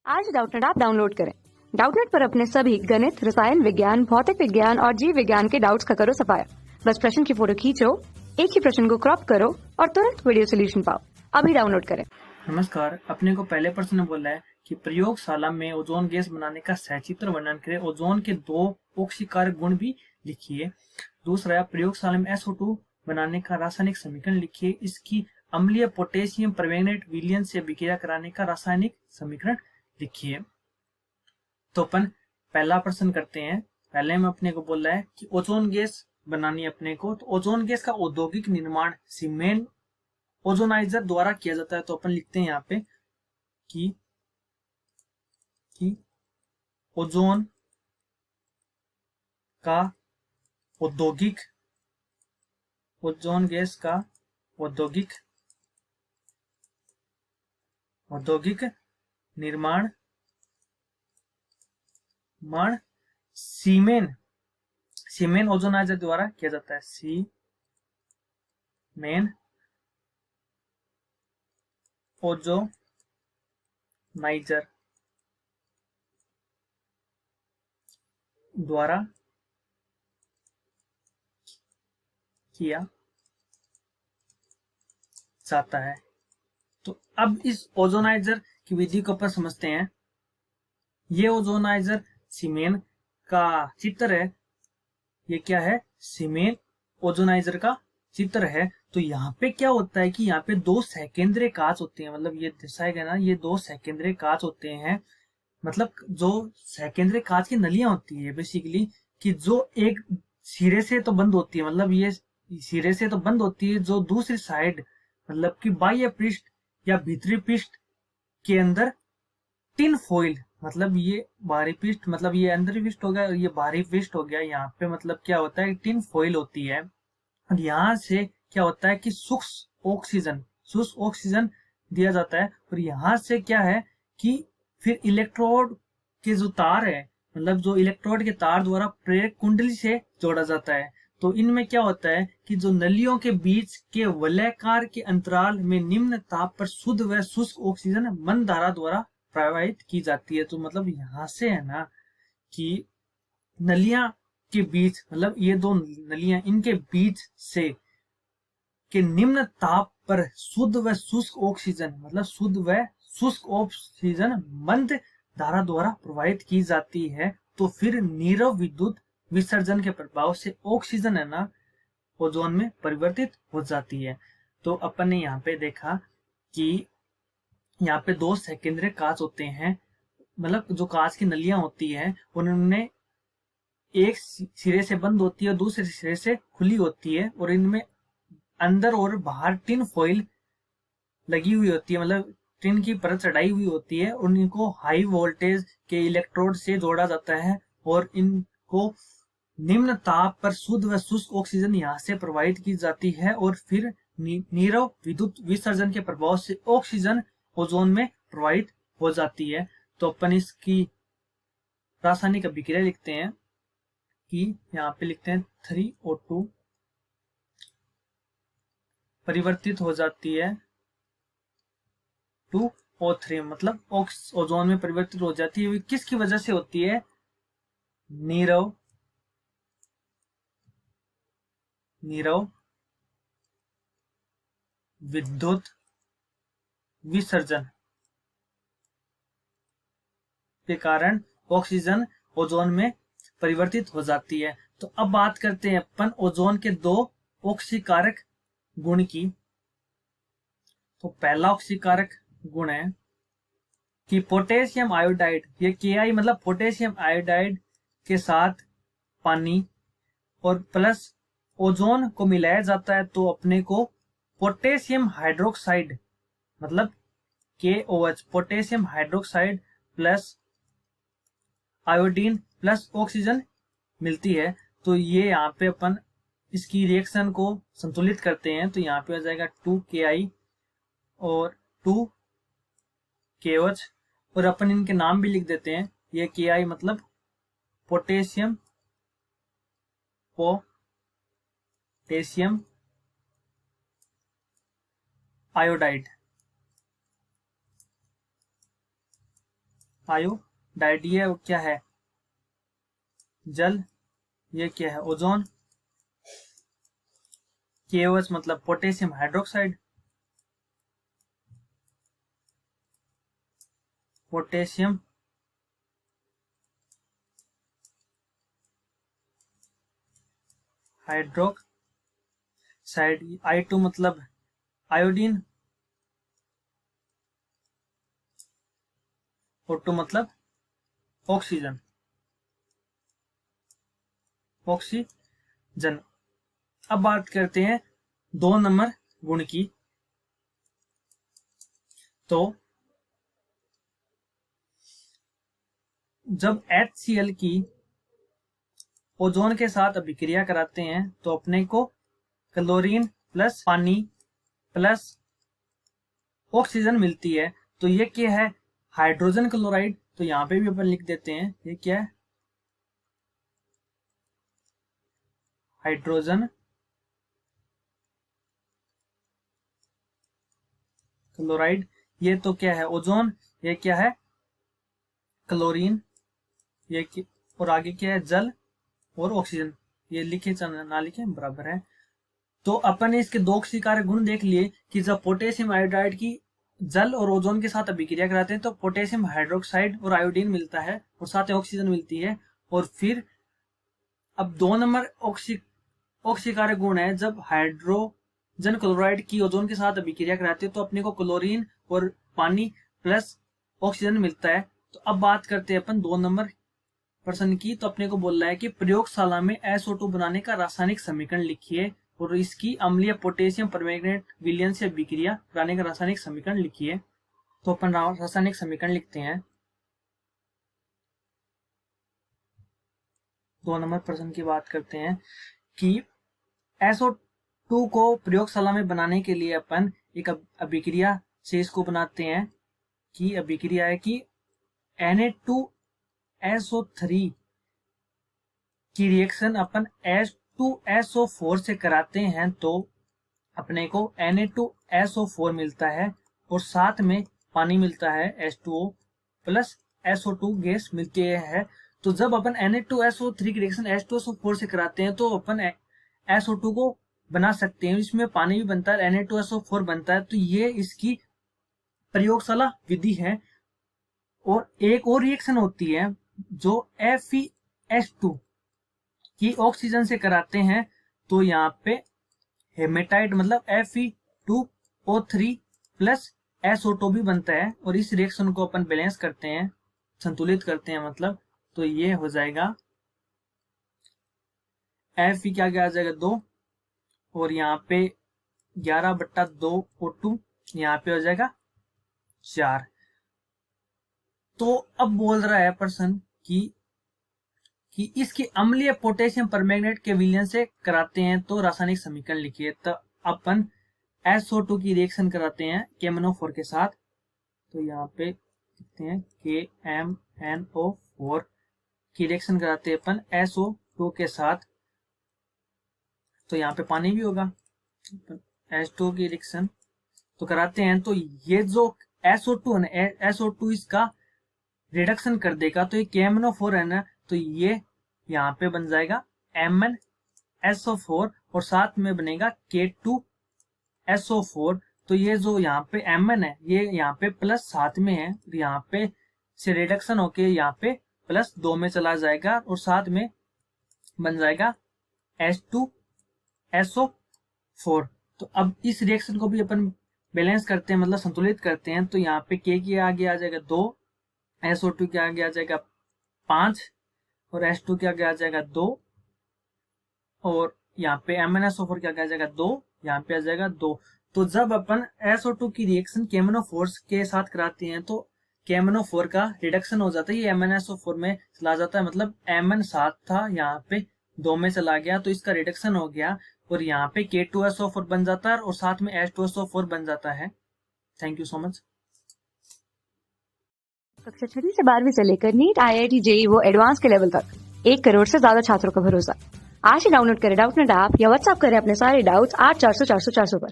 आज Doubtnut app download करें। Doubtnut पर अपने सभी गणित, रसायन विज्ञान, भौतिक विज्ञान और जीव विज्ञान के डाउट्स का करो सफाया। बस प्रश्न की फोटो खींचो, एक ही प्रश्न को क्रॉप करो और तुरंत वीडियो सोल्यूशन पाओ। अभी डाउनलोड करें। नमस्कार। अपने को पहले प्रश्न में बोला है कि प्रयोगशाला में ओजोन गैस बनाने का सचित्र वर्णन करें। ओजोन के 2 ऑक्सीकारक गुण भी लिखिए। दूसरा है प्रयोगशाला में SO2 बनाने का रासायनिक समीकरण लिखिए। इसकी अम्लीय पोटेशियम परमैंगनेट विलयन से विक्रिया कराने का रासायनिक समीकरण लिखिए। तो अपन पहला प्रश्न करते हैं। पहले में अपने को बोल रहा है कि ओजोन गैस बनानी अपने को, तो ओजोन गैस का औद्योगिक निर्माण सीमेंट ओजोनाइजर द्वारा किया जाता है। तो अपन लिखते हैं यहाँ पे कि ओजोन का औद्योगिक ओजोन गैस का औद्योगिक निर्माण सीमेन ओजोनाइजर द्वारा किया जाता है। सीमेन ओजोनाइजर द्वारा किया जाता है। तो अब इस ओजोनाइजर की विधि को अपन समझते हैं। ये ओजोनाइजर सीमेन का चित्र है। ये क्या है? सीमेन ओजोनाइजर का चित्र है। तो यहाँ पे क्या होता है कि यहाँ पे 2 सेकेंडरी कांच होते हैं। मतलब ये दर्शाया गया ना, ये 2 सेकेंडरी कांच होते हैं। मतलब जो सेकेंडरी कांच की नलियां होती है बेसिकली, कि जो एक सिरे से तो बंद होती है, मतलब ये सिरे से तो बंद होती है, जो दूसरी साइड मतलब कि बाह्य पृष्ठ या भीतरी पृष्ठ के अंदर टिन फॉइल, मतलब ये बाहरी पृष्ठ, मतलब ये अंदर पृष्ठ हो गया, ये बाहरी पृष्ठ हो गया। यहाँ पे मतलब क्या होता है, टिन फॉइल होती है। और यहाँ से क्या होता है कि सूक्ष्म ऑक्सीजन दिया जाता है। और यहाँ से क्या है कि फिर इलेक्ट्रोड के जो तार है, मतलब जो इलेक्ट्रोड के तार द्वारा प्रेरक कुंडली से जोड़ा जाता है। तो इनमें क्या होता है कि जो नलियों के बीच के वलयाकार के अंतराल में निम्न ताप पर शुद्ध व शुष्क ऑक्सीजन मंद धारा द्वारा प्रवाहित की जाती है। तो मतलब यहाँ से है ना कि नलियां के बीच, मतलब ये 2 नलियां, इनके बीच से के निम्न ताप पर शुद्ध व शुष्क ऑक्सीजन, मतलब शुद्ध व शुष्क ऑक्सीजन मंद धारा द्वारा प्रवाहित की जाती है। तो फिर नीरव विद्युत विसर्जन के प्रभाव से ऑक्सीजन है ना ओजोन में परिवर्तित हो जाती है। तो अपन ने यहाँ पे देखा कि यहाँ पे 2 सेकेंडरी कांच होते हैं। मतलब जो कांच की नलियां होती हैं उनमें एक सिरे से बंद होती है और दूसरे सिरे से खुली होती है। और इनमें अंदर और बाहर टिन फॉइल लगी हुई होती है, मतलब टिन की परत चढ़ाई हुई होती है। और इनको हाई वोल्टेज के इलेक्ट्रोड से जोड़ा जाता है और इनको निम्न ताप पर शुद्ध व शुष्क ऑक्सीजन यहाँ से प्रवाहित की जाती है। और फिर नीरव विद्युत विसर्जन के प्रभाव से ऑक्सीजन ओजोन में प्रवाहित हो जाती है। तो अपन इसकी रासायनिक अभिक्रिया लिखते हैं कि यहाँ पे लिखते हैं 3O2 परिवर्तित हो जाती है 2O3, मतलब ओजोन में परिवर्तित हो जाती है। किसकी वजह से होती है? नीरव विद्युत विसर्जन के कारण ऑक्सीजन ओजोन में परिवर्तित हो जाती है। तो अब बात करते हैं अपन ओजोन के 2 ऑक्सीकारक गुण की। तो पहला ऑक्सीकारक गुण है कि पोटेशियम आयोडाइड, ये Ki मतलब पोटेशियम आयोडाइड के साथ पानी और प्लस ओजोन को मिलाया जाता है तो अपने को पोटेशियम हाइड्रोक्साइड, मतलब KOH, potassium hydroxide plus iodine plus oxygen मिलती है। तो ये यहाँ पे अपन इसकी रिएक्शन को संतुलित करते हैं। तो यहाँ पे आ जाएगा 2Ki और 2KOH। और अपन इनके नाम भी लिख देते हैं। ये Ki मतलब पोटेशियम आयोडाइड, आयोडाइड, ये क्या है जल, ये क्या है ओजोन, KOH मतलब potassium hydroxide, potassium hydroxide, I2 मतलब आयोडीन, O2 मतलब ऑक्सीजन, ऑक्सीजन। अब बात करते हैं 2 नंबर गुण की। तो जब HCl की ओजोन के साथ अभिक्रिया कराते हैं तो अपने को क्लोरीन प्लस पानी प्लस ऑक्सीजन मिलती है। तो ये क्या है हाइड्रोजन क्लोराइड, तो यहां पे भी अपन लिख देते हैं ये क्या है हाइड्रोजन क्लोराइड। ये तो क्या है ओजोन, ये क्या है क्लोरीन, ये और आगे क्या है जल और ऑक्सीजन, ये लिखे ना लिखे बराबर है। तो अपन ने इसके 2 ऑक्सीकारक गुण देख लिए कि जब पोटेशियम आयोडाइड की जल और ओजोन के साथ अभिक्रिया कराते हैं तो पोटेशियम हाइड्रोक्साइड और आयोडीन मिलता है और साथ में ऑक्सीजन मिलती है। और फिर अब 2 नंबर ऑक्सीकारक गुण है जब हाइड्रोजन क्लोराइड की ओजोन के साथ अभिक्रिया कराते हैं तो अपने को क्लोरीन और पानी प्लस ऑक्सीजन मिलता है। तो अब बात करते हैं अपन 2 नंबर प्रश्न की। तो अपने को बोल रहा है कि प्रयोगशाला में SO2 बनाने का रासायनिक समीकरण लिखिए और इसकी अम्लीय पोटेशियम परमैंगनेट विलयन से अभिक्रिया कराने का रासायनिक समीकरण लिखिए। तो अपन रासायनिक समीकरण लिखते हैं। 2 नंबर प्रश्न की बात करते हैं कि SO2 को प्रयोगशाला में बनाने के लिए अपन एक अभिक्रिया से इसको बनाते हैं कि अभिक्रिया है कि Na2SO3 की रिएक्शन अपन H2SO4 से कराते हैं तो अपने को Na2SO4 मिलता है और साथ में पानी मिलता है H2O प्लस SO2 गैस मिलती है। तो जब अपन Na2SO3 की रिएक्शन H2SO4 से कराते हैं तो अपन SO2 को बना सकते हैं, इसमें पानी भी बनता है, Na2SO4 बनता है। तो ये इसकी प्रयोगशाला विधि है। और एक और रिएक्शन होती है जो FeS2 की ऑक्सीजन से कराते हैं तो यहाँ पे हेमेटाइट मतलब Fe2O3 प्लस SO2 भी बनता है और इस रिएक्शन को अपन बैलेंस करते हैं, संतुलित करते हैं मतलब। तो ये हो जाएगा Fe क्या आ जाएगा 2 और यहाँ पे 11/2 O2, यहाँ पे हो जाएगा 4। तो अब बोल रहा है प्रश्न कि इसकी अम्लीय पोटेशियम परमैंगनेट के विलयन से कराते हैं तो रासायनिक समीकरण लिखिए। तो अपन SO2 की रिएक्शन कराते हैं KMNO4 के साथ। तो यहाँ पे लिखते हैं KMNO4 की रिएक्शन कराते हैं अपन SO2 के साथ। तो यहाँ पे पानी भी होगा, H2 की रिएक्शन तो कराते हैं। तो ये जो SO2 है ना, SO2 इसका रिडक्शन कर देगा। तो ये KMNO4 है ना, तो ये यहाँ पे बन जाएगा MnSO4 और साथ में बनेगा K2SO4। तो ये जो यहाँ पे Mn है ये यहाँ पे प्लस साथ में है, यहाँ पे से रिडक्शन होके यहाँ पे प्लस 2 में चला जाएगा और साथ में बन जाएगा H2SO4। तो अब इस रिएक्शन को भी अपन बैलेंस करते हैं मतलब संतुलित करते हैं। तो यहाँ पे K के आगे आ जाएगा 2, SO2 के आगे आ जाएगा 5 और H2 के आगे आ जाएगा 2 और यहाँ पे MnSO4 के आगे आ जाएगा 2, यहाँ पे आ जाएगा 2। तो जब अपन SO2 की रिएक्शन KMNO4 के साथ कराते हैं तो KMNO4 का रिडक्शन हो जाता है, ये MnSO4 में चला जाता है, मतलब Mn 7 था यहाँ पे 2 में चला गया तो इसका रिडक्शन हो गया और यहाँ पे K2SO4 बन जाता है और साथ में H2SO4 बन जाता है। Thank you so much. कक्षा 6 से 12वीं से लेकर नीट, IIT, JEE वो एडवांस के लेवल तक 1 करोड़ से ज्यादा छात्रों का भरोसा। आज ही डाउनलोड करें डाउटनेट ऐप या व्हाट्सएप करें अपने सारे डाउट्स 8400 400 400 पर।